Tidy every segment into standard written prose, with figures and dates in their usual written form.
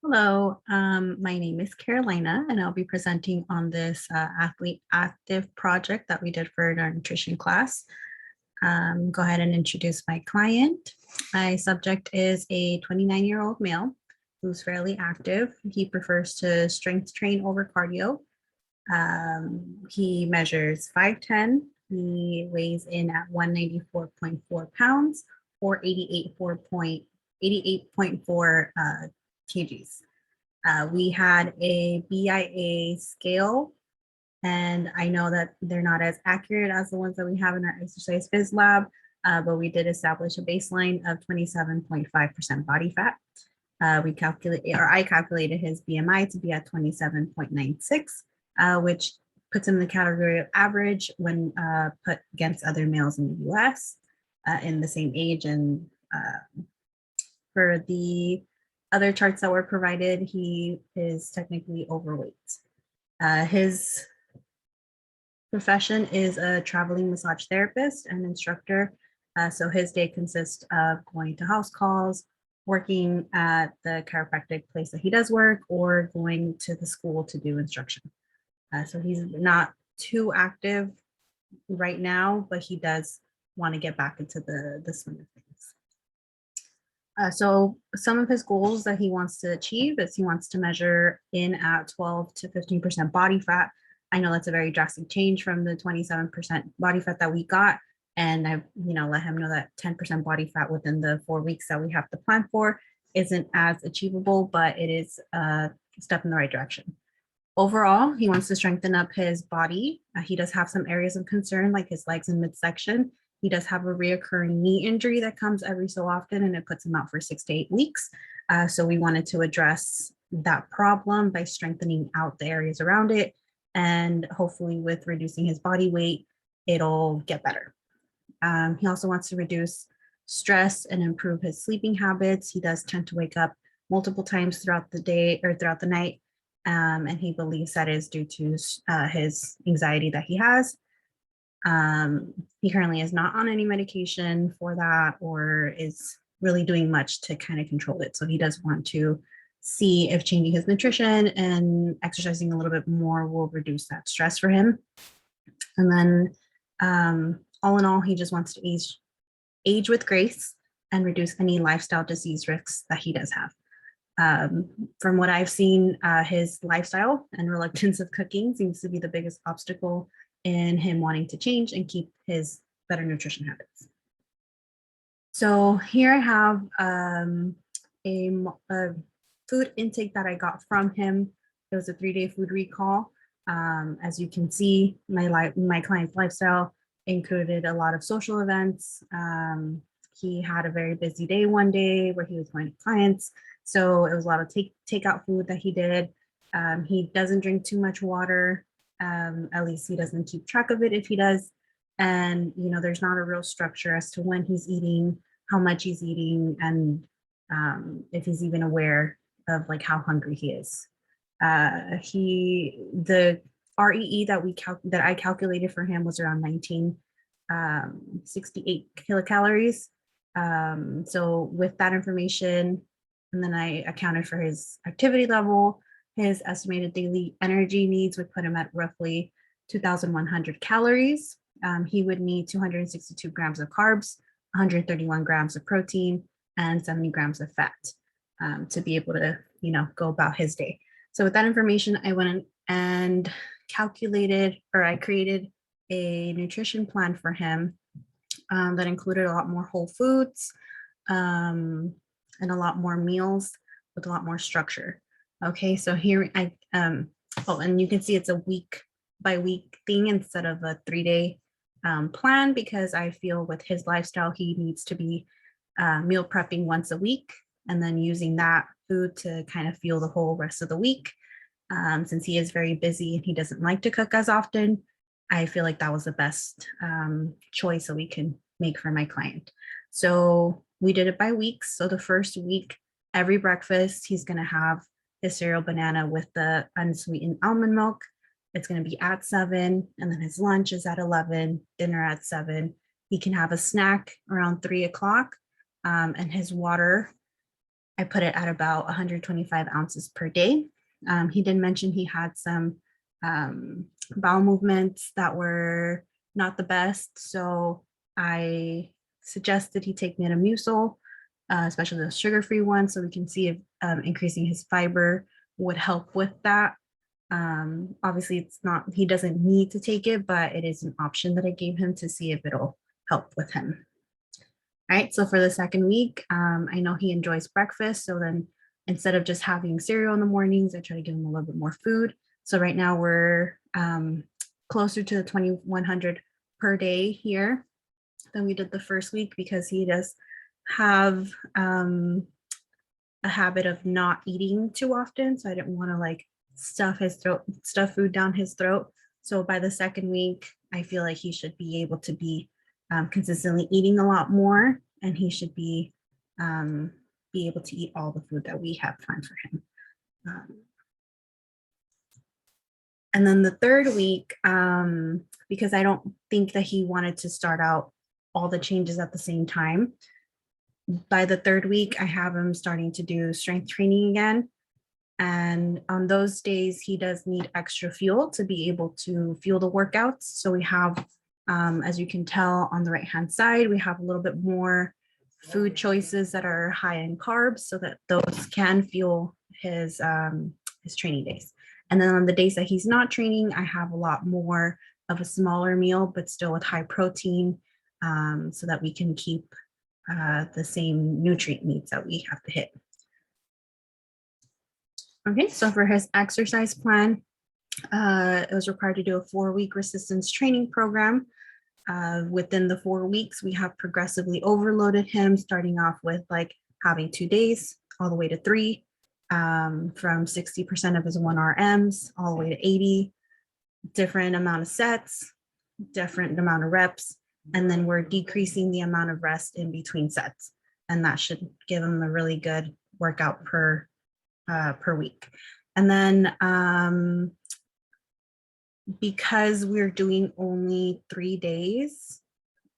Hello, my name is Carolina, and I'll be presenting on this athlete active project that we did for our nutrition class. Go ahead and introduce my client. My subject is a 29-year-old male who's fairly active. He prefers to strength train over cardio. He measures 5'10". He weighs in at 194.4 pounds or 88.4 kgs. We had a BIA scale, and I know that they're not as accurate as the ones that we have in our exercise phys lab, but we did establish a baseline of 27.5% body fat. I calculated his BMI to be at 27.96, which puts him in the category of average when put against other males in the US in the same age. And for the other charts that were provided, he is technically overweight. His profession is a traveling massage therapist and instructor. So his day consists of going to house calls, working at the chiropractic place that he does work, or going to the school to do instruction. So he's not too active right now, but he does want to get back into the swing of things. So some of his goals that he wants to achieve is he wants to measure in at 12 to 15% body fat. I know that's a very drastic change from the 27% body fat that we got. And I've, let him know that 10% body fat within the 4 weeks that we have to plan for isn't as achievable, but it is a step in the right direction. Overall, he wants to strengthen up his body. He does have some areas of concern, like his legs and midsection. He does have a reoccurring knee injury that comes every so often, and it puts him out for 6 to 8 weeks. So we wanted to address that problem by strengthening out the areas around it. And hopefully with reducing his body weight, it'll get better. He also wants to reduce stress and improve his sleeping habits. He does tend to wake up multiple times throughout the day or throughout the night. And he believes that is due to his anxiety that he has. He currently is not on any medication for that or is really doing much to kind of control it. So he does want to see if changing his nutrition and exercising a little bit more will reduce that stress for him. And then all in all, he just wants to age with grace and reduce any lifestyle disease risks that he does have. From what I've seen, his lifestyle and reluctance of cooking seems to be the biggest obstacle in him wanting to change and keep his better nutrition habits. So here I have a food intake that I got from him. It was a 3-day food recall. As you can see, my client's lifestyle included a lot of social events. He had a very busy day one day where he was going to clients. So it was a lot of takeout food that he did. He doesn't drink too much water. At least he doesn't keep track of it if he does. And, there's not a real structure as to when he's eating, how much he's eating, and if he's even aware of like how hungry he is. The REE that I calculated for him was around 1968 kilocalories. So with that information, and then I accounted for his activity level, his estimated daily energy needs would put him at roughly 2,100 calories. He would need 262 grams of carbs, 131 grams of protein, and 70 grams of fat to be able to, go about his day. So with that information, I went and I created a nutrition plan for him that included a lot more whole foods and a lot more meals with a lot more structure. Okay, so here and you can see it's a week by week thing instead of a 3-day plan, because I feel with his lifestyle, he needs to be meal prepping once a week and then using that food to kind of fuel the whole rest of the week. Since he is very busy and he doesn't like to cook as often, I feel like that was the best choice that we can make for my client. So we did it by weeks. So the first week, every breakfast, he's going to have his cereal banana with the unsweetened almond milk. It's going to be at 7, and then his lunch is at 11, dinner at 7. He can have a snack around 3 o'clock, and his water, I put it at about 125 ounces per day. He did mention he had some bowel movements that were not the best. So I suggested he take Metamucil, especially the sugar-free one, so we can see if increasing his fiber would help with that. Obviously, it's not, he doesn't need to take it, but it is an option that I gave him to see if it'll help with him. All right, so for the second week, I know he enjoys breakfast. So then instead of just having cereal in the mornings, I try to give him a little bit more food. So right now we're closer to the 2100 per day here than we did the first week, because he does have a habit of not eating too often. So I didn't want to like stuff food down his throat. So by the second week, I feel like he should be able to be consistently eating a lot more, and he should be able to eat all the food that we have planned for him. And then the third week, because I don't think that he wanted to start out all the changes at the same time, by the third week, I have him starting to do strength training again. And on those days, he does need extra fuel to be able to fuel the workouts. So we have, as you can tell on the right-hand side, we have a little bit more food choices that are high in carbs, so that those can fuel his training days. And then on the days that he's not training, I have a lot more of a smaller meal, but still with high protein, so that we can keep the same nutrient needs that we have to hit. Okay, so for his exercise plan, it was required to do a 4-week resistance training program. Within the 4 weeks, we have progressively overloaded him, starting off with like having 2 days all the way to 3, from 60% of his 1RMs all the way to 80, different amount of sets, different amount of reps, and then we're decreasing the amount of rest in between sets. And that should give him a really good workout per week. And then because we're doing only 3 days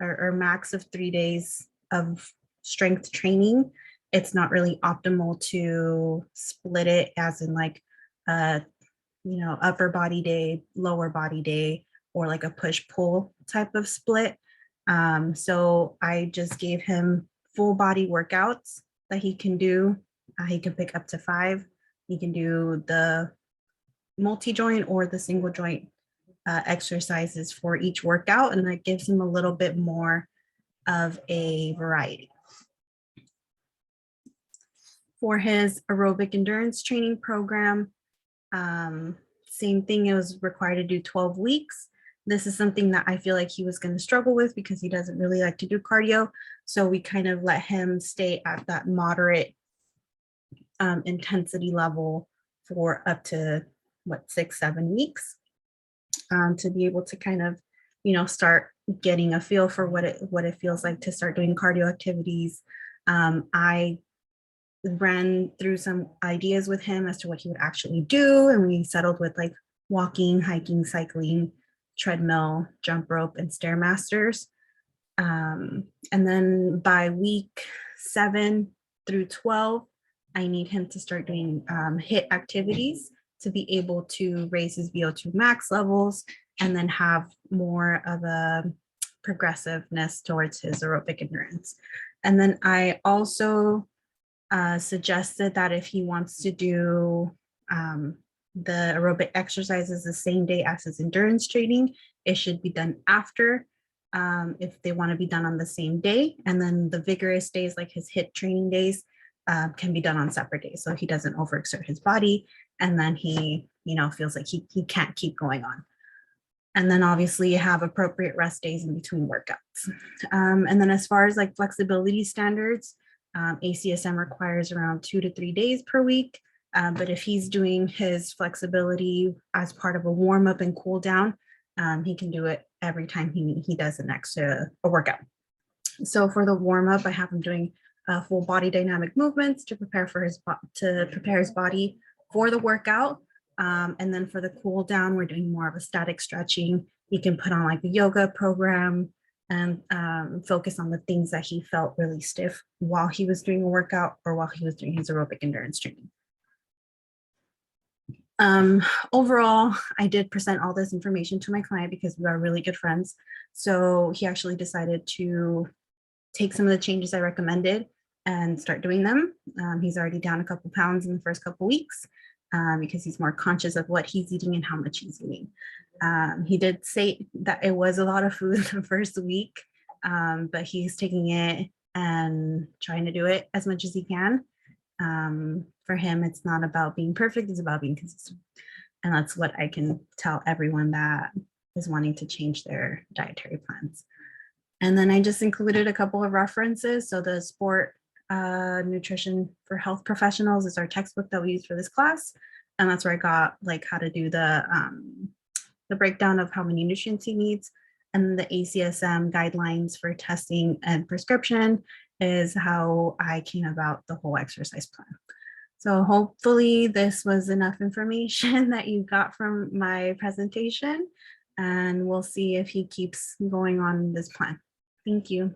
or max of 3 days of strength training, it's not really optimal to split it as in like upper body day, lower body day, or like a push-pull type of split. So I just gave him full body workouts that he can do. He can pick up to 5. He can do the multi-joint or the single joint exercises for each workout, and that gives him a little bit more of a variety. For his aerobic endurance training program, same thing, it was required to do 12 weeks. This is something that I feel like he was going to struggle with because he doesn't really like to do cardio. So we kind of let him stay at that moderate intensity level for up to 6-7 weeks, to be able to kind of, start getting a feel for what it feels like to start doing cardio activities. I ran through some ideas with him as to what he would actually do, and we settled with like walking, hiking, cycling, treadmill, jump rope, and stairmasters. And then by week 7 through 12, I need him to start doing HIIT activities to be able to raise his VO2 max levels and then have more of a progressiveness towards his aerobic endurance. And then I also suggested that if he wants to do the aerobic exercises the same day as his endurance training, it should be done after, if they want to be done on the same day. And then the vigorous days, like his HIIT training days, can be done on separate days, so he doesn't overexert his body, and then he feels like he can't keep going on. And then obviously you have appropriate rest days in between workouts. And then as far as like flexibility standards, ACSM requires around 2 to 3 days per week. But if he's doing his flexibility as part of a warm up and cool down, he can do it every time he does the next a workout. So for the warm up, I have him doing full body dynamic movements to prepare his body for the workout. And then for the cool down, we're doing more of a static stretching. You can put on like a yoga program, and focus on the things that he felt really stiff while he was doing a workout or while he was doing his aerobic endurance training. Overall, I did present all this information to my client because we are really good friends. So he actually decided to take some of the changes I recommended and start doing them. He's already down a couple pounds in the first couple weeks because he's more conscious of what he's eating and how much he's eating. He did say that it was a lot of food the first week, but he's taking it and trying to do it as much as he can. For him, it's not about being perfect, it's about being consistent. And that's what I can tell everyone that is wanting to change their dietary plans. And then I just included a couple of references. So the Sport Nutrition for Health Professionals is our textbook that we use for this class. And that's where I got like how to do the breakdown of how many nutrients he needs. And the ACSM guidelines for testing and prescription is how I came about the whole exercise plan. So hopefully this was enough information that you got from my presentation, and we'll see if he keeps going on this plan. Thank you.